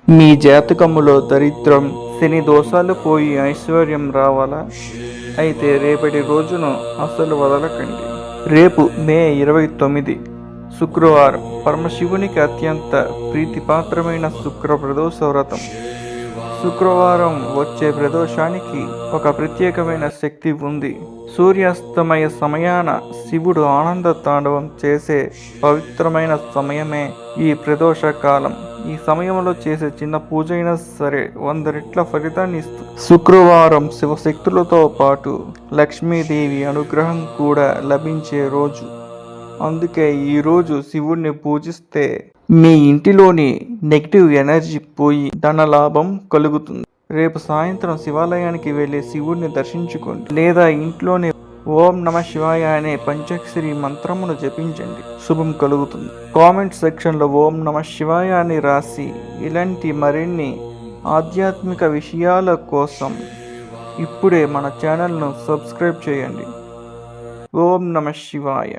మీ జాతకములో దరిద్రం, శని దోషాలు పోయి ఐశ్వర్యం రావాలా? అయితే రేపటి రోజును అసలు వదలకండి. రేపు మే 29 శుక్రవారం, పరమశివునికి అత్యంత ప్రీతిపాత్రమైన శుక్ర ప్రదోష వ్రతం. శుక్రవారం వచ్చే ప్రదోషానికి ఒక ప్రత్యేకమైన శక్తి ఉంది. సూర్యాస్తమయ సమయాన శివుడు ఆనంద తాండవం చేసే పవిత్రమైన సమయమే ఈ ప్రదోష కాలం. ఈ సమయంలో చేసే చిన్న పూజ అయినా సరే 100 రెట్ల ఫలితాన్ని ఇస్తుంది. శుక్రవారం శివశక్తులతో పాటు లక్ష్మీదేవి అనుగ్రహం కూడా లభించే రోజు. అందుకే ఈరోజు శివుణ్ణి పూజిస్తే మీ ఇంటిలోని నెగిటివ్ ఎనర్జీ పోయి ధనలాభం కలుగుతుంది. రేపు సాయంత్రం శివాలయానికి వెళ్ళి శివుణ్ణి దర్శించుకోండి, లేదా ఇంట్లోనే ఓం నమ శివాయ అనే పంచాక్షరి మంత్రమును జపించండి, శుభం కలుగుతుంది. కామెంట్ సెక్షన్లో ఓం నమ శివాయ అని రాసి ఇలాంటి మరిన్ని ఆధ్యాత్మిక విషయాల కోసం ఇప్పుడే మన ఛానల్ను సబ్స్క్రైబ్ చేయండి. ఓం నమ శివాయ.